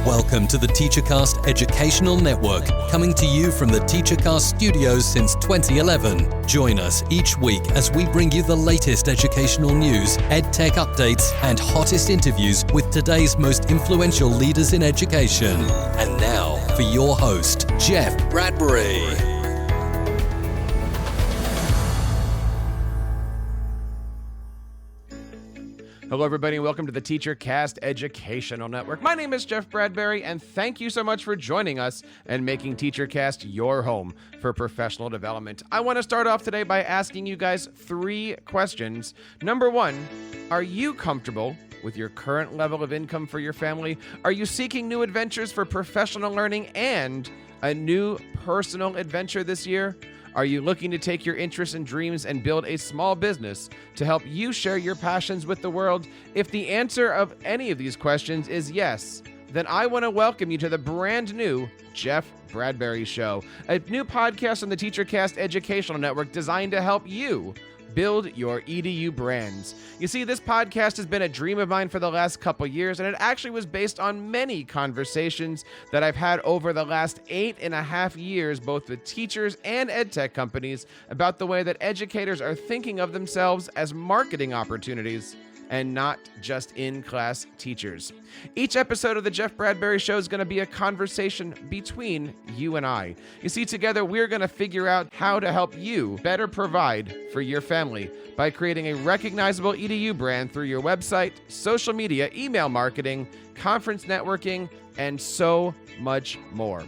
Welcome to the TeacherCast Educational Network, coming to you from the TeacherCast studios since 2011. Join us each week as we bring you the latest educational news, EdTech updates, and hottest interviews with today's most influential leaders in education. And now, for your host, Jeff Bradbury. Hello, everybody, and welcome to the TeacherCast Educational Network. My name is Jeff Bradbury, and thank you so much for joining us and making TeacherCast your home for professional development. I want to start off today by asking you guys 3 questions. Number 1, are you comfortable with your current level of income for your family? Are you seeking new adventures for professional learning and a new personal adventure this year? Are you looking to take your interests and dreams and build a small business to help you share your passions with the world? If the answer of any of these questions is yes, then I want to welcome you to the brand new Jeff Bradbury Show, a new podcast on the TeacherCast Educational Network designed to help you build your EDU brands. You see, this podcast has been a dream of mine for the last couple years, and it actually was based on many conversations that I've had over the last 8.5 years, both with teachers and EdTech companies, about the way that educators are thinking of themselves as marketing opportunities and not just in-class teachers. Each episode of the Jeff Bradbury Show is going to be a conversation between you and I. You see, together we're going to figure out how to help you better provide for your family by creating a recognizable EDU brand through your website, social media, email marketing, conference networking, and so much more.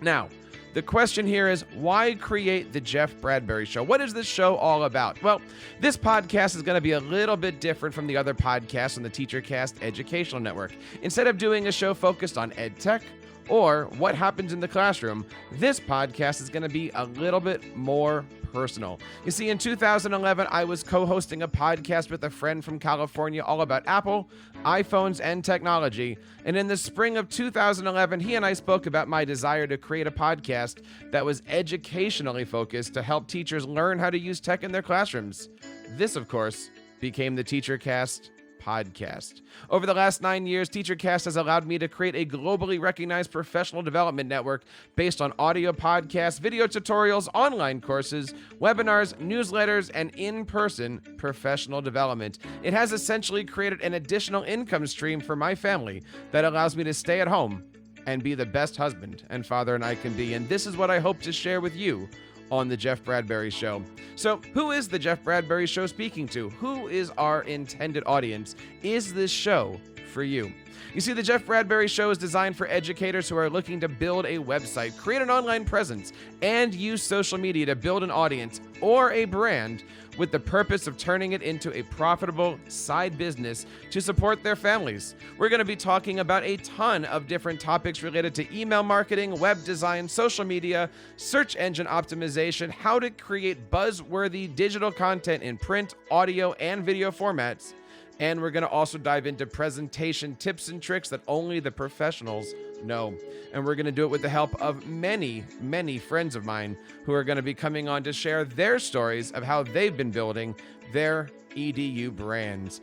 Now, the question here is, why create the Jeff Bradbury Show? What is this show all about? Well, this podcast is going to be a little bit different from the other podcasts on the TeacherCast Educational Network. Instead of doing a show focused on EdTech or what happens in the classroom, this podcast is going to be a little bit more personal. You see, in 2011, I was co-hosting a podcast with a friend from California all about Apple, iPhones, and technology. And in the spring of 2011, he and I spoke about my desire to create a podcast that was educationally focused to help teachers learn how to use tech in their classrooms. This, of course, became the TeacherCast podcast. Over the last 9 years, TeacherCast has allowed me to create a globally recognized professional development network based on audio podcasts, video tutorials, online courses, webinars, newsletters, and in-person professional development. It has essentially created an additional income stream for my family that allows me to stay at home and be the best husband and father I can be. And this is what I hope to share with you on the Jeff Bradbury Show. So, who is the Jeff Bradbury Show speaking to? Who is our intended audience? Is this show for you? You see, the Jeff Bradbury Show is designed for educators who are looking to build a website, create an online presence, and use social media to build an audience or a brand with the purpose of turning it into a profitable side business to support their families. We're going to be talking about a ton of different topics related to email marketing, web design, social media, search engine optimization, how to create buzzworthy digital content in print, audio, and video formats. And we're going to also dive into presentation tips and tricks that only the professionals know. And we're going to do it with the help of many, many friends of mine who are going to be coming on to share their stories of how they've been building their EDU brands.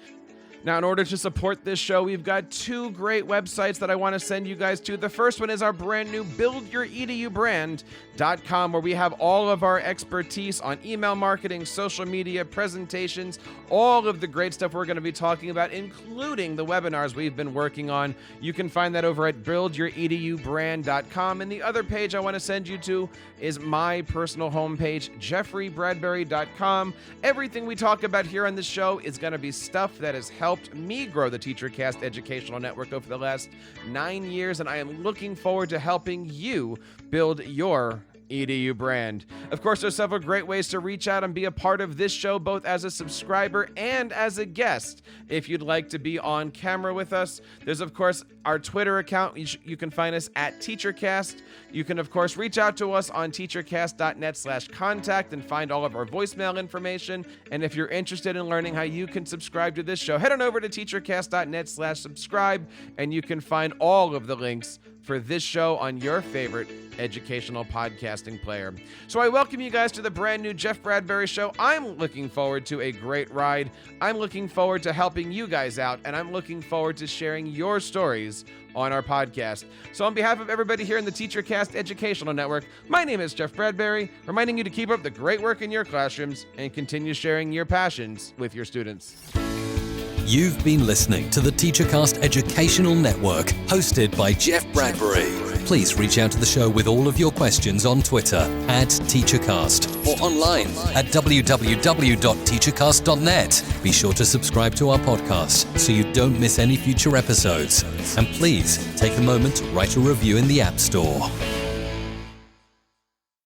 Now, in order to support this show, we've got 2 great websites that I want to send you guys to. The first one is our brand new buildyouredubrand.com, where we have all of our expertise on email marketing, social media, presentations, all of the great stuff we're going to be talking about, including the webinars we've been working on. You can find that over at buildyouredubrand.com. And the other page I want to send you to is my personal homepage, jeffreybradbury.com. Everything we talk about here on this show is going to be stuff that has helped me grow the TeacherCast Educational Network over the last 9 years, and I am looking forward to helping you build your EDU brand. Of course, there's several great ways to reach out and be a part of this show, both as a subscriber and as a guest. If you'd like to be on camera with us, there's, of course, our Twitter account. You can find us at TeacherCast. You can, of course, reach out to us on teachercast.net/contact and find all of our voicemail information. And if you're interested in learning how you can subscribe to this show, head on over to teachercast.net/subscribe, and you can find all of the links for this show on your favorite educational podcast broadcasting player. So I welcome you guys to the brand new Jeff Bradbury Show. I'm looking forward to a great ride. I'm looking forward to helping you guys out, and I'm looking forward to sharing your stories on our podcast. So on behalf of everybody here in the TeacherCast Educational Network, my name is Jeff Bradbury, reminding you to keep up the great work in your classrooms and continue sharing your passions with your students. You've been listening to the TeacherCast Educational Network, hosted by Jeff Bradbury. Please reach out to the show with all of your questions on Twitter @TeacherCast or online at www.teachercast.net. Be sure to subscribe to our podcast so you don't miss any future episodes. And please take a moment to write a review in the App Store.